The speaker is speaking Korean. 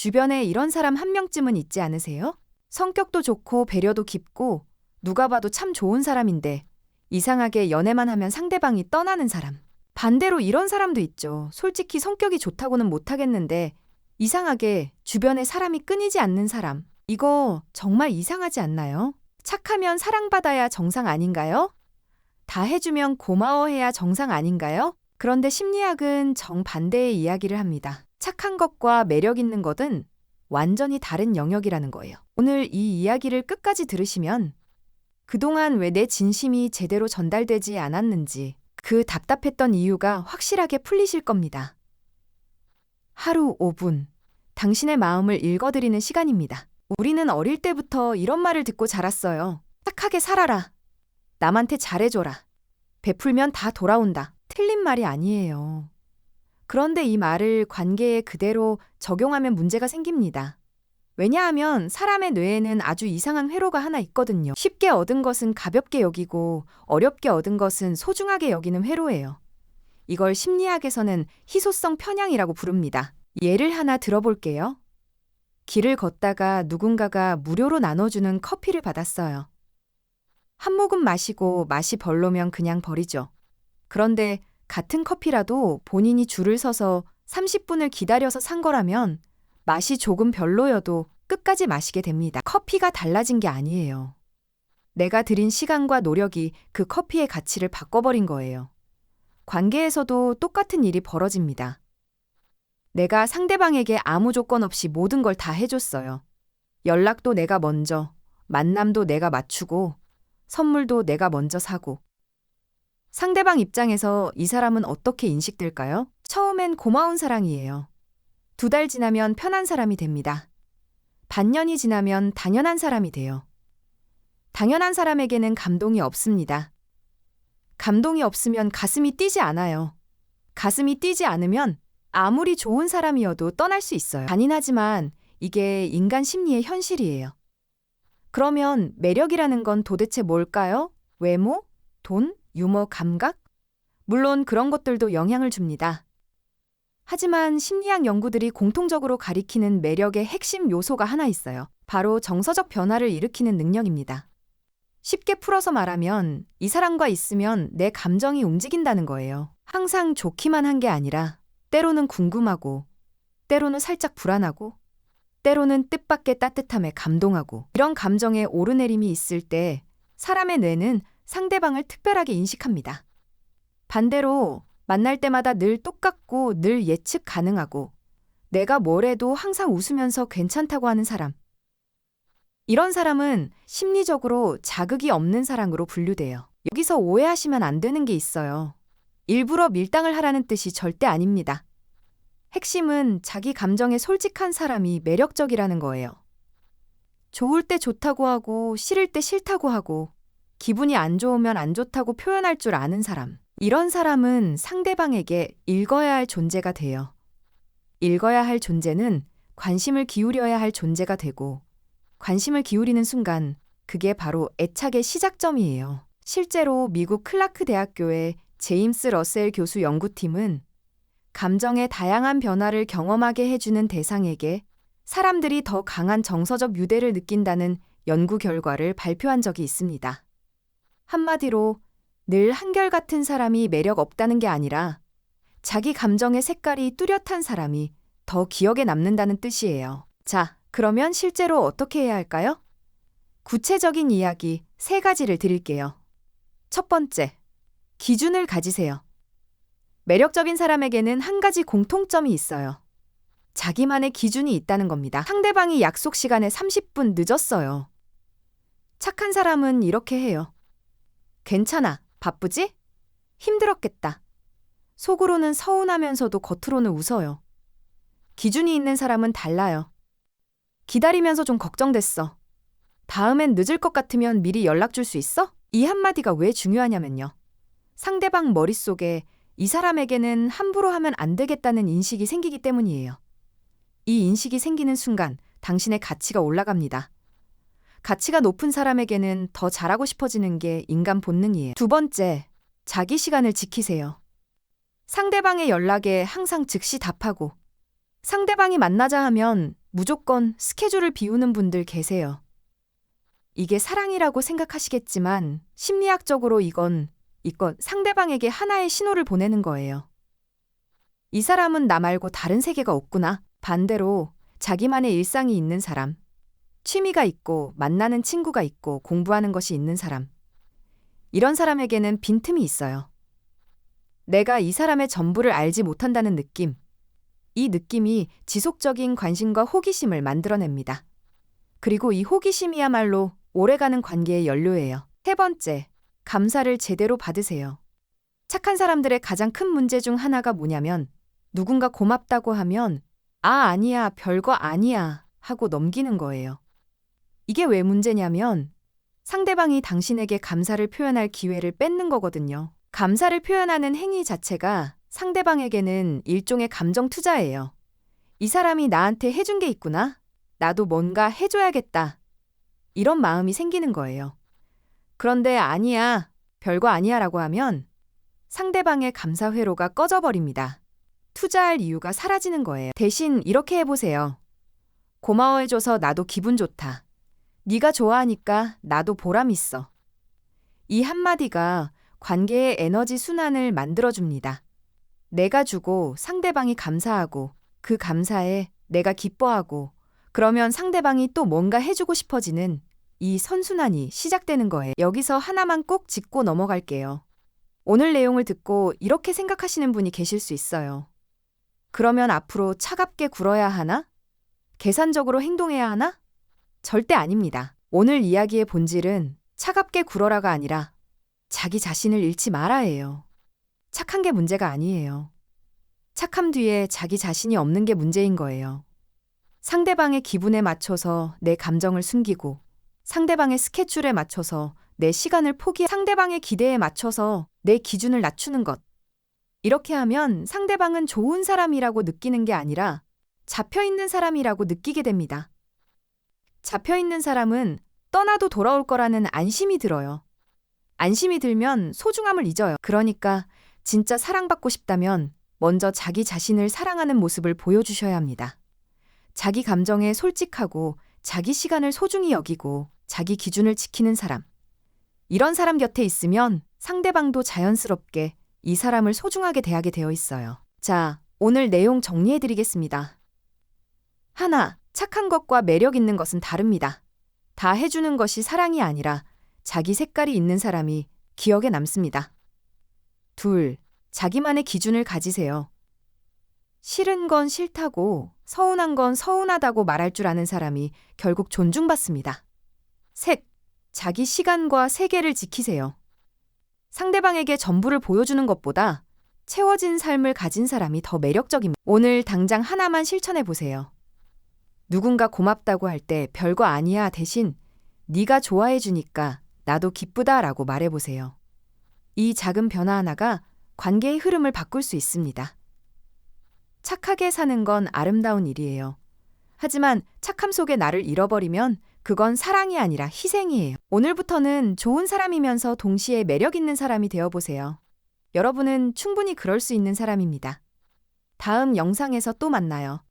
주변에 이런 사람 한 명쯤은 있지 않으세요? 성격도 좋고 배려도 깊고 누가 봐도 참 좋은 사람인데 이상하게 연애만 하면 상대방이 떠나는 사람. 반대로 이런 사람도 있죠. 솔직히 성격이 좋다고는 못하겠는데 이상하게 주변에 사람이 끊이지 않는 사람. 이거 정말 이상하지 않나요? 착하면 사랑받아야 정상 아닌가요? 다 해주면 고마워해야 정상 아닌가요? 그런데 심리학은 정반대의 이야기를 합니다. 착한 것과 매력 있는 것은 완전히 다른 영역이라는 거예요. 오늘 이 이야기를 끝까지 들으시면 그동안 왜 내 진심이 제대로 전달되지 않았는지 그 답답했던 이유가 확실하게 풀리실 겁니다. 하루 5분, 당신의 마음을 읽어드리는 시간입니다. 우리는 어릴 때부터 이런 말을 듣고 자랐어요. 착하게 살아라. 남한테 잘해줘라. 베풀면 다 돌아온다. 틀린 말이 아니에요. 그런데 이 말을 관계에 그대로 적용하면 문제가 생깁니다. 왜냐하면 사람의 뇌에는 아주 이상한 회로가 하나 있거든요. 쉽게 얻은 것은 가볍게 여기고 어렵게 얻은 것은 소중하게 여기는 회로예요. 이걸 심리학에서는 희소성 편향이라고 부릅니다. 예를 하나 들어볼게요. 길을 걷다가 누군가가 무료로 나눠주는 커피를 받았어요. 한 모금 마시고 맛이 별로면 그냥 버리죠. 그런데 같은 커피라도 본인이 줄을 서서 30분을 기다려서 산 거라면 맛이 조금 별로여도 끝까지 마시게 됩니다. 커피가 달라진 게 아니에요. 내가 들인 시간과 노력이 그 커피의 가치를 바꿔버린 거예요. 관계에서도 똑같은 일이 벌어집니다. 내가 상대방에게 아무 조건 없이 모든 걸 다 해줬어요. 연락도 내가 먼저, 만남도 내가 맞추고, 선물도 내가 먼저 사고. 상대방 입장에서 이 사람은 어떻게 인식될까요? 처음엔 고마운 사랑이에요. 2달 지나면 편한 사람이 됩니다. 반년이 지나면 당연한 사람이 돼요. 당연한 사람에게는 감동이 없습니다. 감동이 없으면 가슴이 뛰지 않아요. 가슴이 뛰지 않으면 아무리 좋은 사람이어도 떠날 수 있어요. 잔인하지만 이게 인간 심리의 현실이에요. 그러면 매력이라는 건 도대체 뭘까요? 외모? 돈? 유머? 감각? 물론 그런 것들도 영향을 줍니다. 하지만 심리학 연구들이 공통적으로 가리키는 매력의 핵심 요소가 하나 있어요. 바로 정서적 변화를 일으키는 능력입니다. 쉽게 풀어서 말하면 이 사람과 있으면 내 감정이 움직인다는 거예요. 항상 좋기만 한 게 아니라 때로는 궁금하고, 때로는 살짝 불안하고, 때로는 뜻밖의 따뜻함에 감동하고, 이런 감정의 오르내림이 있을 때 사람의 뇌는 상대방을 특별하게 인식합니다. 반대로 만날 때마다 늘 똑같고 늘 예측 가능하고 내가 뭘 해도 항상 웃으면서 괜찮다고 하는 사람. 이런 사람은 심리적으로 자극이 없는 사람으로 분류돼요. 여기서 오해하시면 안 되는 게 있어요. 일부러 밀당을 하라는 뜻이 절대 아닙니다. 핵심은 자기 감정에 솔직한 사람이 매력적이라는 거예요. 좋을 때 좋다고 하고 싫을 때 싫다고 하고 기분이 안 좋으면 안 좋다고 표현할 줄 아는 사람. 이런 사람은 상대방에게 읽어야 할 존재가 돼요. 읽어야 할 존재는 관심을 기울여야 할 존재가 되고 관심을 기울이는 순간 그게 바로 애착의 시작점이에요. 실제로 미국 클라크 대학교의 제임스 러셀 교수 연구팀은 감정의 다양한 변화를 경험하게 해주는 대상에게 사람들이 더 강한 정서적 유대를 느낀다는 연구 결과를 발표한 적이 있습니다. 한마디로 늘 한결같은 사람이 매력 없다는 게 아니라 자기 감정의 색깔이 뚜렷한 사람이 더 기억에 남는다는 뜻이에요. 자, 그러면 실제로 어떻게 해야 할까요? 구체적인 이야기 3가지를 드릴게요. 첫 번째, 기준을 가지세요. 매력적인 사람에게는 한 가지 공통점이 있어요. 자기만의 기준이 있다는 겁니다. 상대방이 약속 시간에 30분 늦었어요. 착한 사람은 이렇게 해요. 괜찮아. 바쁘지? 힘들었겠다. 속으로는 서운하면서도 겉으로는 웃어요. 기준이 있는 사람은 달라요. 기다리면서 좀 걱정됐어. 다음엔 늦을 것 같으면 미리 연락 줄 수 있어? 이 한마디가 왜 중요하냐면요. 상대방 머릿속에 이 사람에게는 함부로 하면 안 되겠다는 인식이 생기기 때문이에요. 이 인식이 생기는 순간 당신의 가치가 올라갑니다. 가치가 높은 사람에게는 더 잘하고 싶어지는 게 인간 본능이에요. 두 번째, 자기 시간을 지키세요. 상대방의 연락에 항상 즉시 답하고 상대방이 만나자 하면 무조건 스케줄을 비우는 분들 계세요. 이게 사랑이라고 생각하시겠지만 심리학적으로 이건 상대방에게 하나의 신호를 보내는 거예요. 이 사람은 나 말고 다른 세계가 없구나. 반대로 자기만의 일상이 있는 사람, 취미가 있고 만나는 친구가 있고 공부하는 것이 있는 사람, 이런 사람에게는 빈틈이 있어요. 내가 이 사람의 전부를 알지 못한다는 느낌. 이 느낌이 지속적인 관심과 호기심을 만들어냅니다. 그리고 이 호기심이야말로 오래가는 관계의 연료예요. 세 번째, 감사를 제대로 받으세요. 착한 사람들의 가장 큰 문제 중 하나가 뭐냐면 누군가 고맙다고 하면 아니야, 별거 아니야 하고 넘기는 거예요. 이게 왜 문제냐면 상대방이 당신에게 감사를 표현할 기회를 뺏는 거거든요. 감사를 표현하는 행위 자체가 상대방에게는 일종의 감정 투자예요. 이 사람이 나한테 해준 게 있구나. 나도 뭔가 해줘야겠다. 이런 마음이 생기는 거예요. 그런데 아니야, 별거 아니야 라고 하면 상대방의 감사 회로가 꺼져버립니다. 투자할 이유가 사라지는 거예요. 대신 이렇게 해보세요. 고마워해줘서 나도 기분 좋다. 네가 좋아하니까 나도 보람 있어. 이 한마디가 관계의 에너지 순환을 만들어줍니다. 내가 주고 상대방이 감사하고 그 감사에 내가 기뻐하고 그러면 상대방이 또 뭔가 해주고 싶어지는 이 선순환이 시작되는 거예요. 여기서 하나만 꼭 짚고 넘어갈게요. 오늘 내용을 듣고 이렇게 생각하시는 분이 계실 수 있어요. 그러면 앞으로 차갑게 굴어야 하나? 계산적으로 행동해야 하나? 절대 아닙니다. 오늘 이야기의 본질은 차갑게 굴어라가 아니라 자기 자신을 잃지 마라예요. 착한 게 문제가 아니에요. 착함 뒤에 자기 자신이 없는 게 문제인 거예요. 상대방의 기분에 맞춰서 내 감정을 숨기고 상대방의 스케줄에 맞춰서 내 시간을 포기해 상대방의 기대에 맞춰서 내 기준을 낮추는 것. 이렇게 하면 상대방은 좋은 사람이라고 느끼는 게 아니라 잡혀있는 사람이라고 느끼게 됩니다. 잡혀있는 사람은 떠나도 돌아올 거라는 안심이 들어요. 안심이 들면 소중함을 잊어요. 그러니까 진짜 사랑받고 싶다면 먼저 자기 자신을 사랑하는 모습을 보여주셔야 합니다. 자기 감정에 솔직하고 자기 시간을 소중히 여기고 자기 기준을 지키는 사람. 이런 사람 곁에 있으면 상대방도 자연스럽게 이 사람을 소중하게 대하게 되어 있어요. 자, 오늘 내용 정리해드리겠습니다. 하나, 착한 것과 매력 있는 것은 다릅니다. 다 해주는 것이 사랑이 아니라 자기 색깔이 있는 사람이 기억에 남습니다. 둘, 자기만의 기준을 가지세요. 싫은 건 싫다고, 서운한 건 서운하다고 말할 줄 아는 사람이 결국 존중받습니다. 셋, 자기 시간과 세계를 지키세요. 상대방에게 전부를 보여주는 것보다 채워진 삶을 가진 사람이 더 매력적입니다. 오늘 당장 하나만 실천해 보세요. 누군가 고맙다고 할 때 별거 아니야 대신 네가 좋아해 주니까 나도 기쁘다라고 말해보세요. 이 작은 변화 하나가 관계의 흐름을 바꿀 수 있습니다. 착하게 사는 건 아름다운 일이에요. 하지만 착함 속에 나를 잃어버리면 그건 사랑이 아니라 희생이에요. 오늘부터는 좋은 사람이면서 동시에 매력 있는 사람이 되어보세요. 여러분은 충분히 그럴 수 있는 사람입니다. 다음 영상에서 또 만나요.